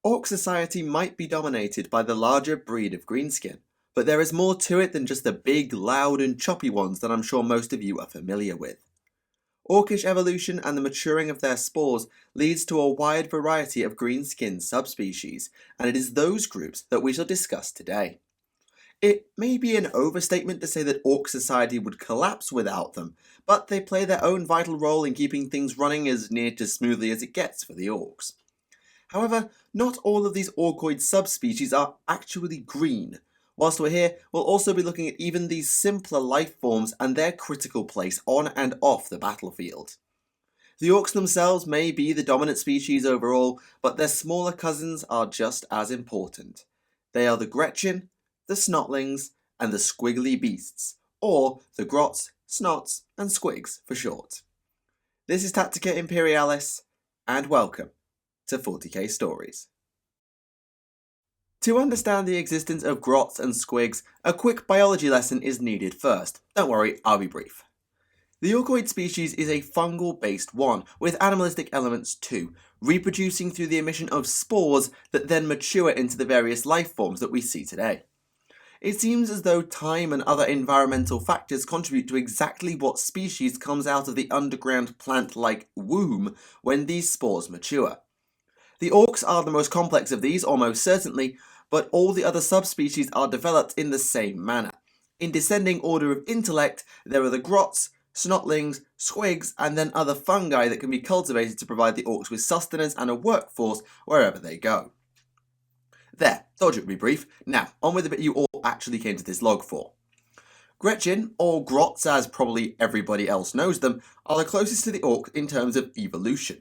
Orc society might be dominated by the larger breed of greenskin, but there is more to it than just the big, loud and choppy ones that I'm sure most of you are familiar with. Orcish evolution and the maturing of their spores leads to a wide variety of greenskin subspecies, and it is those groups that we shall discuss today. It may be an overstatement to say that Orc society would collapse without them, but they play their own vital role in keeping things running as near to smoothly as it gets for the Orcs. However, not all of these Orcoid subspecies are actually green. Whilst we're here, we'll also be looking at even these simpler life forms and their critical place on and off the battlefield. The Orcs themselves may be the dominant species overall, but their smaller cousins are just as important. They are the Gretchin, the Snotlings, and the Squiggly beasts, or the Grots, Snots, and Squigs for short. This is Tactica Imperialis, and welcome to 40k Stories. To understand the existence of grots and squigs, a quick biology lesson is needed first. Don't worry, I'll be brief. The Orcoid species is a fungal-based one, with animalistic elements too, reproducing through the emission of spores that then mature into the various life forms that we see today. It seems as though time and other environmental factors contribute to exactly what species comes out of the underground plant-like womb when these spores mature. The Orcs are the most complex of these, almost certainly, but all the other subspecies are developed in the same manner. In descending order of intellect, there are the Grots, Snotlings, Squigs, and then other fungi that can be cultivated to provide the Orcs with sustenance and a workforce wherever they go. There, thought it would be brief. Now, on with the bit you all actually came to this log for. Gretchin, or Grots as probably everybody else knows them, are the closest to the Orc in terms of evolution.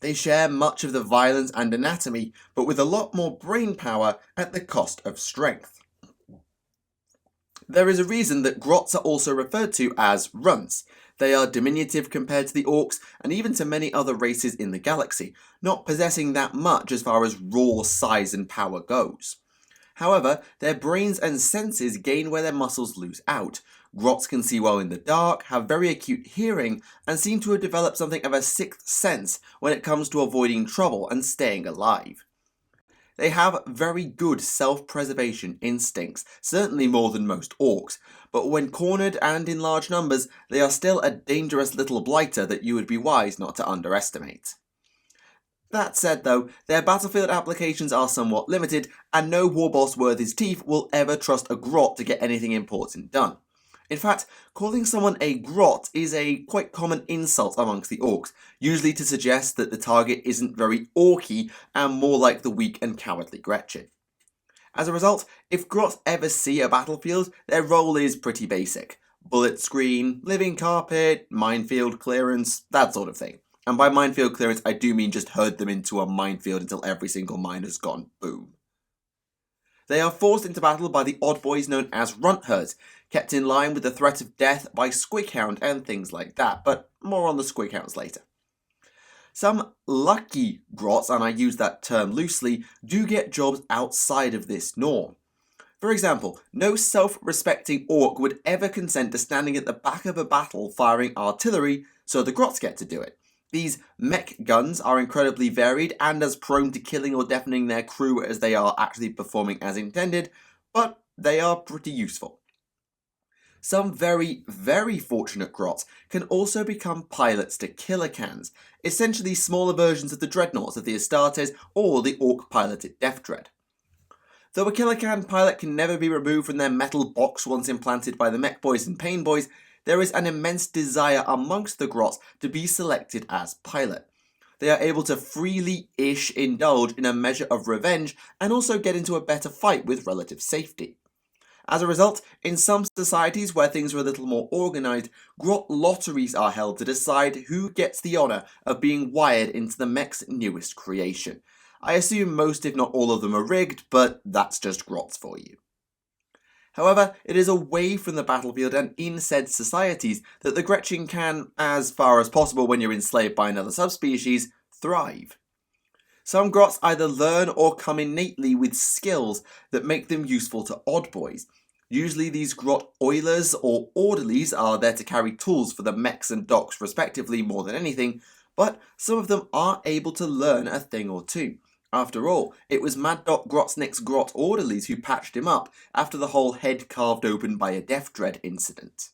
They share much of the violence and anatomy, but with a lot more brain power at the cost of strength. There is a reason that Grots are also referred to as runts. They are diminutive compared to the Orcs and even to many other races in the galaxy, not possessing that much as far as raw size and power goes. However, their brains and senses gain where their muscles lose out. Grots can see well in the dark, have very acute hearing, and seem to have developed something of a sixth sense when it comes to avoiding trouble and staying alive. They have very good self-preservation instincts, certainly more than most Orcs, but when cornered and in large numbers, they are still a dangerous little blighter that you would be wise not to underestimate. That said though, their battlefield applications are somewhat limited, and no warboss worth his teeth will ever trust a Grot to get anything important done. In fact, calling someone a Grot is a quite common insult amongst the Orcs, usually to suggest that the target isn't very orky and more like the weak and cowardly Gretchin. As a result, if Grots ever see a battlefield, their role is pretty basic. Bullet screen, living carpet, minefield clearance, that sort of thing. And by minefield clearance, I do mean just herd them into a minefield until every single mine has gone boom. They are forced into battle by the odd boys known as runt herds, kept in line with the threat of death by Squighound and things like that, but more on the Squighounds later. Some lucky Grots, and I use that term loosely, do get jobs outside of this norm. For example, no self-respecting Orc would ever consent to standing at the back of a battle firing artillery, so the Grots get to do it. These mech guns are incredibly varied and as prone to killing or deafening their crew as they are actually performing as intended, but they are pretty useful. Some very, very fortunate Grots can also become pilots to killer cans, essentially smaller versions of the dreadnoughts of the Astartes or the Orc-piloted Death Dread. Though a killer can pilot can never be removed from their metal box once implanted by the mech boys and pain boys, there is an immense desire amongst the Grots to be selected as pilot. They are able to freely-ish indulge in a measure of revenge and also get into a better fight with relative safety. As a result, in some societies where things are a little more organised, Grot lotteries are held to decide who gets the honour of being wired into the mech's newest creation. I assume most if not all of them are rigged, but that's just Grots for you. However, it is away from the battlefield and in said societies that the Gretchin can, as far as possible when you're enslaved by another subspecies, thrive. Some Grots either learn or come innately with skills that make them useful to odd boys. Usually these Grot oilers or orderlies are there to carry tools for the mechs and docks respectively more than anything, but some of them are able to learn a thing or two. After all, it was Mad Dog Grotznick's grot orderlies who patched him up after the whole head carved open by a death dread incident.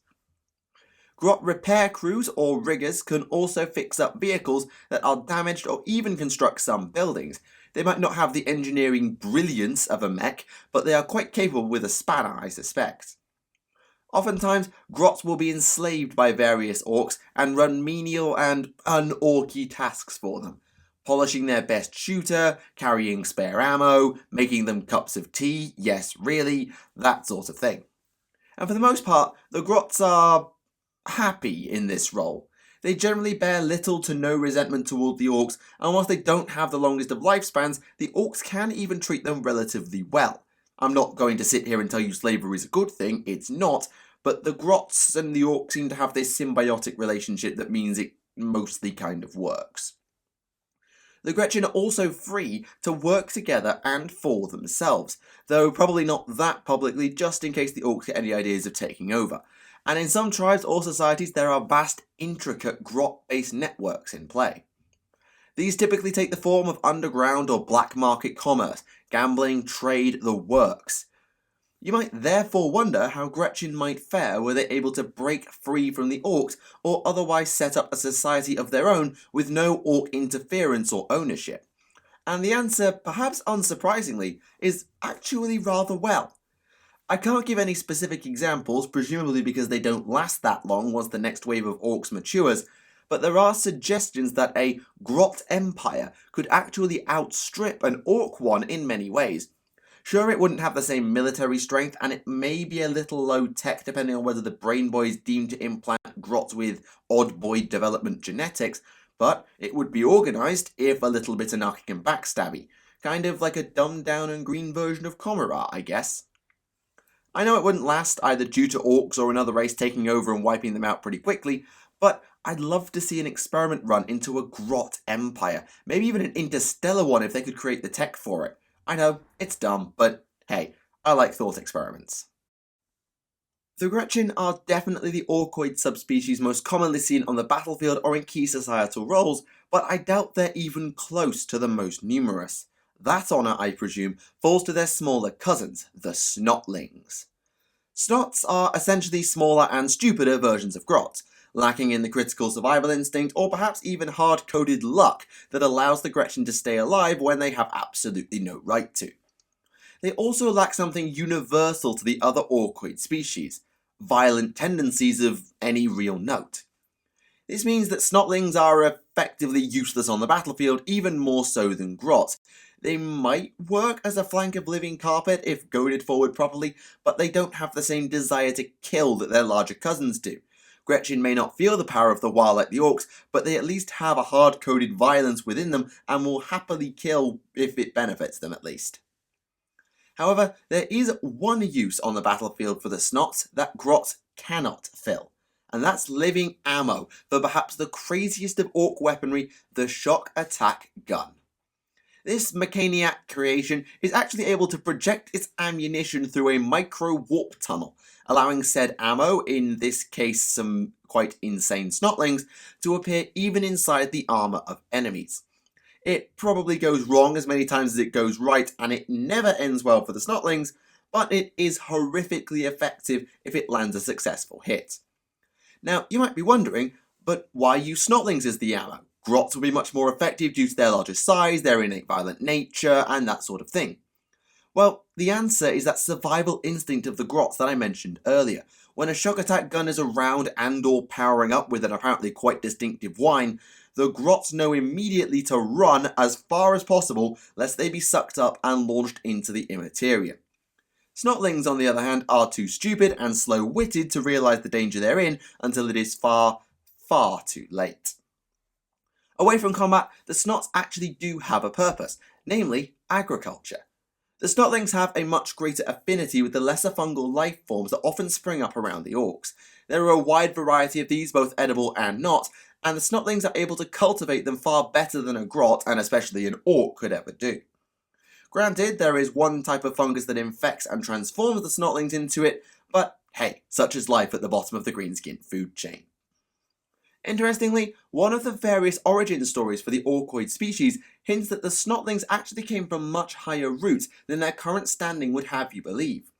Grot repair crews or riggers can also fix up vehicles that are damaged or even construct some buildings. They might not have the engineering brilliance of a mech, but they are quite capable with a spanner, I suspect. Oftentimes, grots will be enslaved by various orcs and run menial and un-orky tasks for them. Polishing their best shooter, carrying spare ammo, making them cups of tea, yes really, that sort of thing. And for the most part, the grots are happy in this role. They generally bear little to no resentment toward the orcs, and whilst they don't have the longest of lifespans, the orcs can even treat them relatively well. I'm not going to sit here and tell you slavery is a good thing, it's not, but the grots and the orcs seem to have this symbiotic relationship that means it mostly kind of works. The Gretchin are also free to work together and for themselves, though probably not that publicly just in case the orcs get any ideas of taking over. And in some tribes or societies there are vast, intricate grot-based networks in play. These typically take the form of underground or black market commerce, gambling, trade, the works. You might therefore wonder how Gretchin might fare were they able to break free from the orcs or otherwise set up a society of their own with no orc interference or ownership. And the answer, perhaps unsurprisingly, is actually rather well. I can't give any specific examples, presumably because they don't last that long once the next wave of orcs matures, but there are suggestions that a grot empire could actually outstrip an orc one in many ways. Sure, it wouldn't have the same military strength, and it may be a little low-tech depending on whether the brain boy is deemed to implant grots with odd boy development genetics, but it would be organised, if a little bit anarchic and backstabby. Kind of like a dumbed-down and green version of Commorat, I guess. I know it wouldn't last, either due to orcs or another race taking over and wiping them out pretty quickly, but I'd love to see an experiment run into a grot empire, maybe even an interstellar one if they could create the tech for it. I know, it's dumb, but hey, I like thought experiments. The Gretchin are definitely the orcoid subspecies most commonly seen on the battlefield or in key societal roles, but I doubt they're even close to the most numerous. That honour, I presume, falls to their smaller cousins, the Snotlings. Snots are essentially smaller and stupider versions of grots, lacking in the critical survival instinct or perhaps even hard-coded luck that allows the Gretchin to stay alive when they have absolutely no right to. They also lack something universal to the other orcoid species, violent tendencies of any real note. This means that Snotlings are effectively useless on the battlefield, even more so than grots. They might work as a flank of living carpet if goaded forward properly, but they don't have the same desire to kill that their larger cousins do. Gretchin may not feel the power of the wild like the orcs, but they at least have a hard-coded violence within them and will happily kill if it benefits them at least. However, there is one use on the battlefield for the Snots that grots cannot fill, and that's living ammo for perhaps the craziest of orc weaponry, the shock attack gun. This mechaniac creation is actually able to project its ammunition through a micro-warp tunnel, allowing said ammo, in this case some quite insane Snotlings, to appear even inside the armour of enemies. It probably goes wrong as many times as it goes right, and it never ends well for the Snotlings, but it is horrifically effective if it lands a successful hit. Now, you might be wondering, but why use Snotlings as the ammo? Grots will be much more effective due to their larger size, their innate violent nature, and that sort of thing. Well, the answer is that survival instinct of the grots that I mentioned earlier. When a shock attack gun is around and or powering up with an apparently quite distinctive whine, the grots know immediately to run as far as possible lest they be sucked up and launched into the immaterium. Snotlings, on the other hand, are too stupid and slow-witted to realise the danger they're in until it is far, far too late. Away from combat, the Snots actually do have a purpose, namely agriculture. The Snotlings have a much greater affinity with the lesser fungal life forms that often spring up around the Orks. There are a wide variety of these, both edible and not, and the Snotlings are able to cultivate them far better than a grot, and especially an Ork, could ever do. Granted, there is one type of fungus that infects and transforms the Snotlings into it, but hey, such is life at the bottom of the greenskin food chain. Interestingly, one of the various origin stories for the Orkoid species hints that the Snotlings actually came from much higher roots than their current standing would have you believe.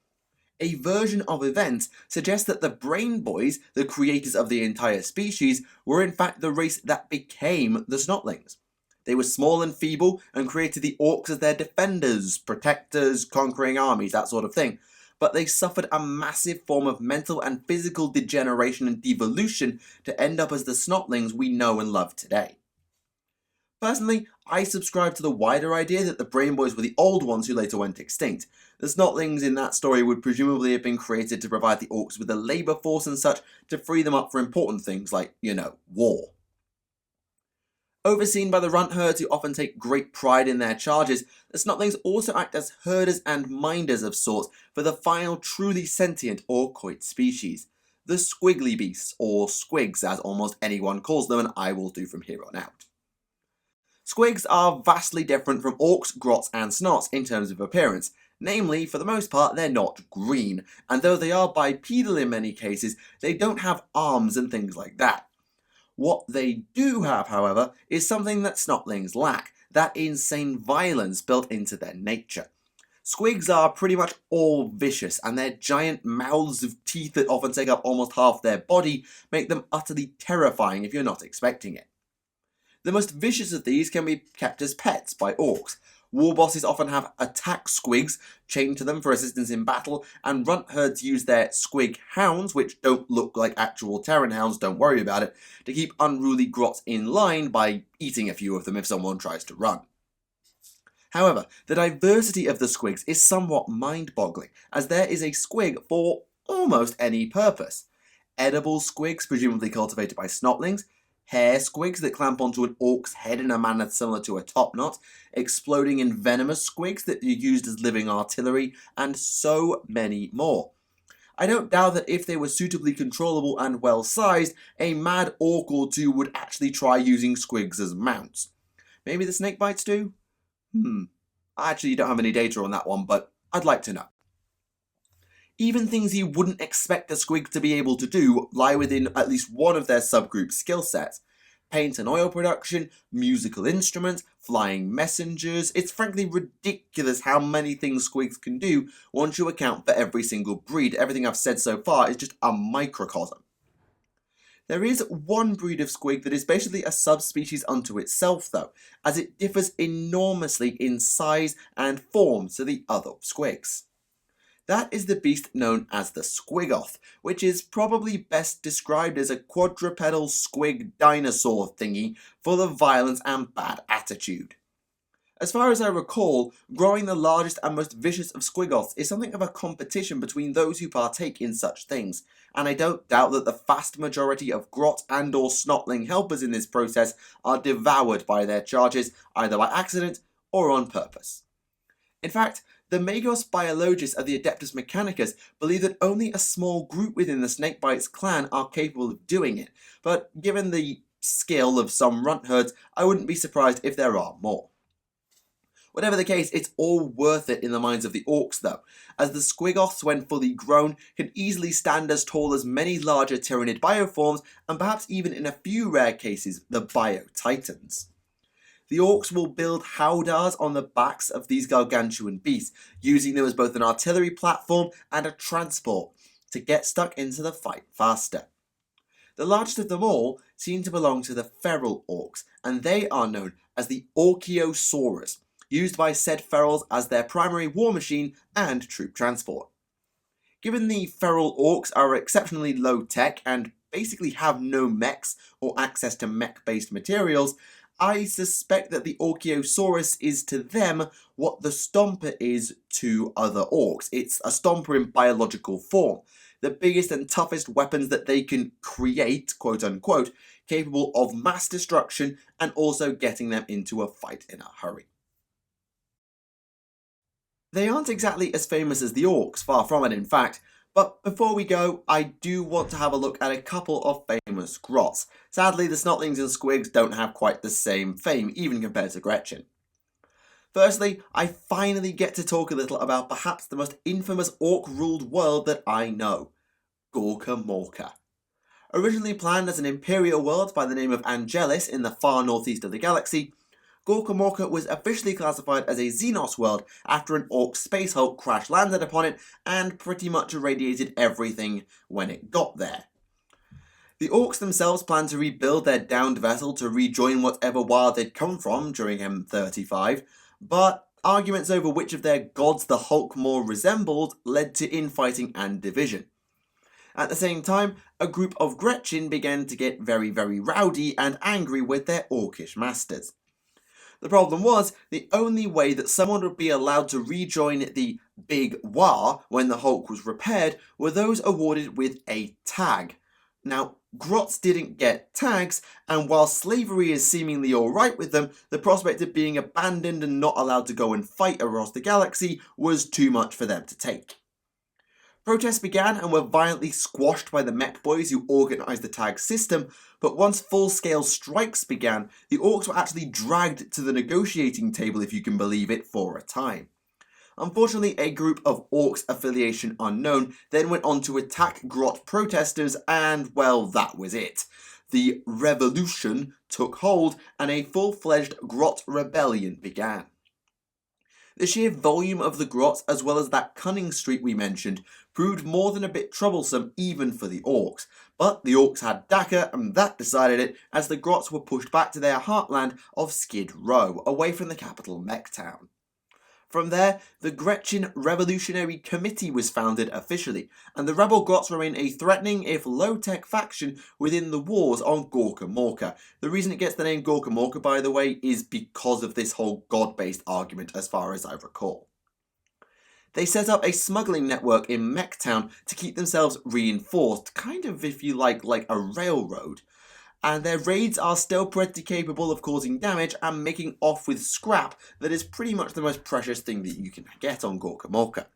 A version of events suggests that the Brain Boys, the creators of the entire species, were in fact the race that became the Snotlings. They were small and feeble and created the Orks as their defenders, protectors, conquering armies, that sort of thing. But they suffered a massive form of mental and physical degeneration and devolution to end up as the Snotlings we know and love today. Personally, I subscribe to the wider idea that the Brain Boys were the old ones who later went extinct. The Snotlings in that story would presumably have been created to provide the Orks with a labour force and such to free them up for important things like, war. Overseen by the runt herds who often take great pride in their charges, the Snotlings also act as herders and minders of sorts for the final truly sentient Orkoid species, the Squiggly beasts, or Squigs as almost anyone calls them, and I will do from here on out. Squigs are vastly different from Orks, Grots and Snots in terms of appearance. Namely, for the most part, they're not green, and though they are bipedal in many cases, they don't have arms and things like that. What they do have, however, is something that Snotlings lack, that insane violence built into their nature. Squigs are pretty much all vicious, and their giant mouths of teeth that often take up almost half their body make them utterly terrifying if you're not expecting it. The most vicious of these can be kept as pets by Orks. War bosses often have attack squigs chained to them for assistance in battle, and runt herds use their squig hounds, which don't look like actual Terran hounds, don't worry about it, to keep unruly grots in line by eating a few of them if someone tries to run. However, the diversity of the squigs is somewhat mind-boggling, as there is a squig for almost any purpose. Edible squigs, presumably cultivated by Snotlings, hair squigs that clamp onto an Ork's head in a manner similar to a topknot, exploding and venomous squigs that are used as living artillery, and so many more. I don't doubt that if they were suitably controllable and well-sized, a mad Ork or two would actually try using squigs as mounts. Maybe the snakebites do? I actually don't have any data on that one, but I'd like to know. Even things you wouldn't expect a squig to be able to do lie within at least one of their subgroup skill sets. Paint and oil production, musical instruments, flying messengers. It's frankly ridiculous how many things squigs can do once you account for every single breed. Everything I've said so far is just a microcosm. There is one breed of squig that is basically a subspecies unto itself though, as it differs enormously in size and form to the other squigs. That is the beast known as the Squiggoth, which is probably best described as a quadrupedal squig dinosaur thingy full of violence and bad attitude. As far as I recall, growing the largest and most vicious of Squiggoths is something of a competition between those who partake in such things, and I don't doubt that the vast majority of Grot and or Snotling helpers in this process are devoured by their charges, either by accident or on purpose. In fact, the Magos biologists of the Adeptus Mechanicus believe that only a small group within the Snakebites clan are capable of doing it, but given the skill of some runt herds, I wouldn't be surprised if there are more. Whatever the case, it's all worth it in the minds of the Orks though, as the Squiggoths when fully grown can easily stand as tall as many larger Tyranid bioforms, and perhaps even in a few rare cases, the Bio-Titans. The Orks will build howdahs on the backs of these gargantuan beasts, using them as both an artillery platform and a transport to get stuck into the fight faster. The largest of them all seem to belong to the feral Orks, and they are known as the Orchiosaurus, used by said ferals as their primary war machine and troop transport. Given the feral Orks are exceptionally low tech and basically have no mechs or access to mech-based materials, I suspect that the Orchiosaurus is to them what the Stomper is to other Orks. It's a Stomper in biological form. The biggest and toughest weapons that they can create, quote unquote, capable of mass destruction and also getting them into a fight in a hurry. They aren't exactly as famous as the Orks, far from it in fact, but before we go, I do want to have a look at a couple of famous grots. Sadly, the Snotlings and Squigs don't have quite the same fame, even compared to Gretchin. Firstly, I finally get to talk a little about perhaps the most infamous Ork-ruled world that I know, Gorka Morka. Originally planned as an Imperial world by the name of Angelis in the far northeast of the galaxy, Gorka Morka was officially classified as a Xenos world after an Ork space hulk crash landed upon it and pretty much irradiated everything when it got there. The Orks themselves planned to rebuild their downed vessel to rejoin whatever world they'd come from during M35, but arguments over which of their gods the Hulk more resembled led to infighting and division. At the same time, a group of Gretchin began to get very rowdy and angry with their Orkish masters. The problem was, the only way that someone would be allowed to rejoin the Big War when the Hulk was repaired were those awarded with a tag. Now, Grots didn't get tags, and while slavery is seemingly alright with them, the prospect of being abandoned and not allowed to go and fight across the galaxy was too much for them to take. Protests began and were violently squashed by the mech boys who organised the tag system, but once full-scale strikes began, the Orks were actually dragged to the negotiating table, if you can believe it, for a time. Unfortunately, a group of Orks affiliation unknown then went on to attack Grot protesters, and well, that was it. The revolution took hold and a full-fledged Grot rebellion began. The sheer volume of the Grots, as well as that cunning streak we mentioned, proved more than a bit troublesome even for the Orks. But the Orks had Tactica, and that decided it, as the Grots were pushed back to their heartland of Skid Row, away from the capital mech town. From there, the Gretchin Revolutionary Committee was founded officially, and the rebel Grots remain a threatening, if low-tech faction within the wars on Gorka Morka. The reason it gets the name Gorka Morka, by the way, is because of this whole god-based argument, as far as I recall. They set up a smuggling network in Mechtown to keep themselves reinforced, kind of, if you like a railroad. And their raids are still pretty capable of causing damage and making off with scrap that is pretty much the most precious thing that you can get on Gorka Morka.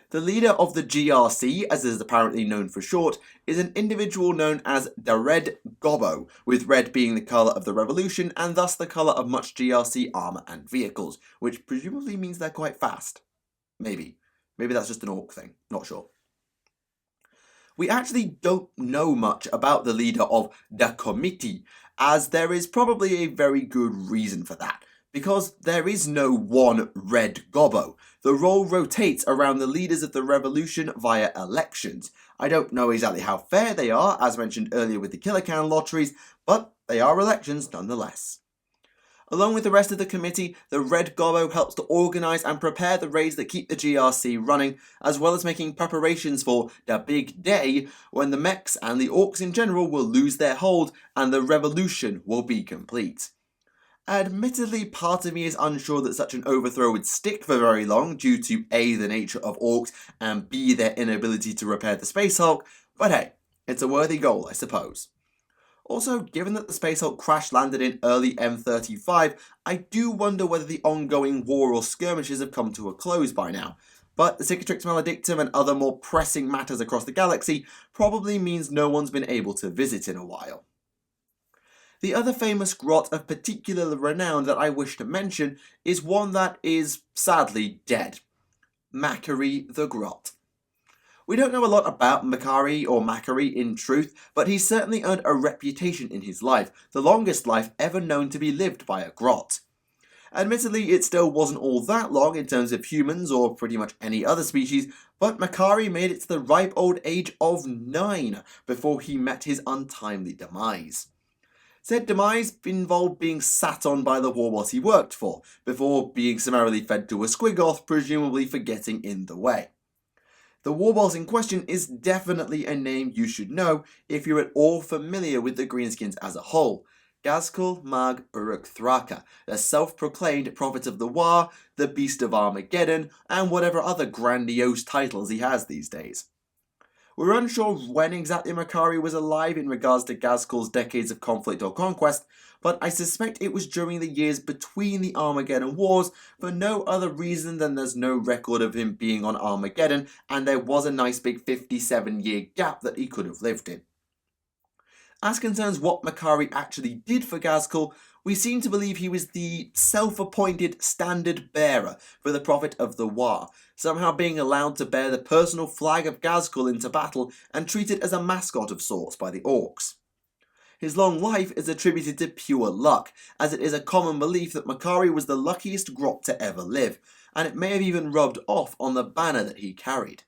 The leader of the GRC, as is apparently known for short, is an individual known as the Red Gobbo, with red being the colour of the revolution and thus the colour of much GRC armour and vehicles, which presumably means they're quite fast. Maybe. Maybe that's just an Ork thing, not sure. We actually don't know much about the leader of the committee, as there is probably a very good reason for that, because there is no one Red Gobbo. The role rotates around the leaders of the revolution via elections. I don't know exactly how fair they are, as mentioned earlier with the Kilocan lotteries, but they are elections nonetheless. Along with the rest of the committee, the Red Gobbo helps to organise and prepare the raids that keep the GRC running, as well as making preparations for the big day when the mechs and the Orks in general will lose their hold and the revolution will be complete. Admittedly, part of me is unsure that such an overthrow would stick for very long due to A, the nature of Orks, and B, their inability to repair the Space Hulk, but hey, it's a worthy goal, I suppose. Also, given that the Space Hulk crash landed in early M35, I do wonder whether the ongoing war or skirmishes have come to a close by now. But the Cicatrix Maledictum and other more pressing matters across the galaxy probably means no one's been able to visit in a while. The other famous grot of particular renown that I wish to mention is one that is sadly dead. Macquarie the Grot. We don't know a lot about Macquarie or Macquarie in truth, but he's certainly earned a reputation in his life, the longest life ever known to be lived by a grot. Admittedly, it still wasn't all that long in terms of humans or pretty much any other species, but Macquarie made it to the ripe old age of 9 before he met his untimely demise. Said demise involved being sat on by the warboss he worked for, before being summarily fed to a squiggoth, presumably for getting in the way. The warboss in question is definitely a name you should know if you're at all familiar with the greenskins as a whole. Gazkul Mag Uruk Thraka, the self-proclaimed prophet of the War, the beast of Armageddon, and whatever other grandiose titles he has these days. We're unsure when exactly Macquarie was alive in regards to Gazkul's decades of conflict or conquest, but I suspect it was during the years between the Armageddon Wars for no other reason than there's no record of him being on Armageddon, and there was a nice big 57-year gap that he could have lived in. As concerns what Macquarie actually did for Gazkul, We seem to believe he was the self-appointed standard bearer for the Prophet of the War, somehow being allowed to bear the personal flag of Ghazghkull into battle and treated as a mascot of sorts by the Orks. His long life is attributed to pure luck, as it is a common belief that Makari was the luckiest Grot to ever live, and it may have even rubbed off on the banner that he carried.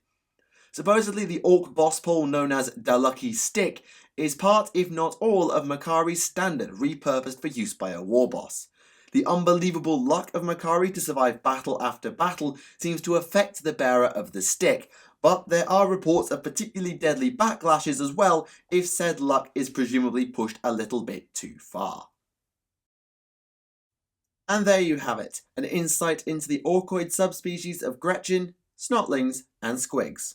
Supposedly the Ork boss pole known as the Lucky Stick is part, if not all, of Makari's standard, repurposed for use by a war boss. The unbelievable luck of Makari to survive battle after battle seems to affect the bearer of the stick, but there are reports of particularly deadly backlashes as well if said luck is presumably pushed a little bit too far. And there you have it, an insight into the Orkoid subspecies of Gretchin, Snotlings, and Squigs.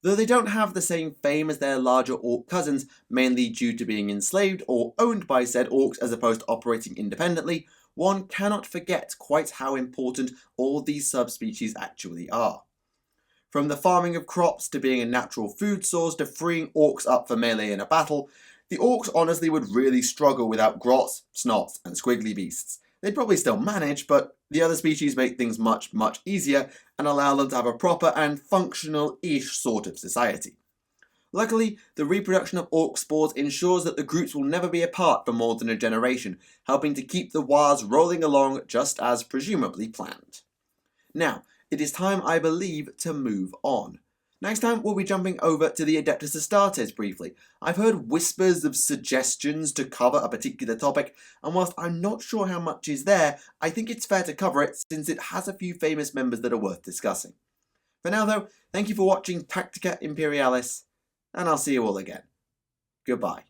Though they don't have the same fame as their larger Ork cousins, mainly due to being enslaved or owned by said Orks as opposed to operating independently, one cannot forget quite how important all these subspecies actually are. From the farming of crops to being a natural food source to freeing Orks up for melee in a battle, the Orks honestly would really struggle without Grots, Snots, and Squiggly beasts. They'd probably still manage, but the other species make things much easier and allow them to have a proper and functional-ish sort of society. Luckily, the reproduction of Ork spores ensures that the groups will never be apart for more than a generation, helping to keep the wars rolling along just as presumably planned. Now, it is time, I believe, to move on. Next time, we'll be jumping over to the Adeptus Astartes briefly. I've heard whispers of suggestions to cover a particular topic, and whilst I'm not sure how much is there, I think it's fair to cover it since it has a few famous members that are worth discussing. For now though, thank you for watching Tactica Imperialis, and I'll see you all again. Goodbye.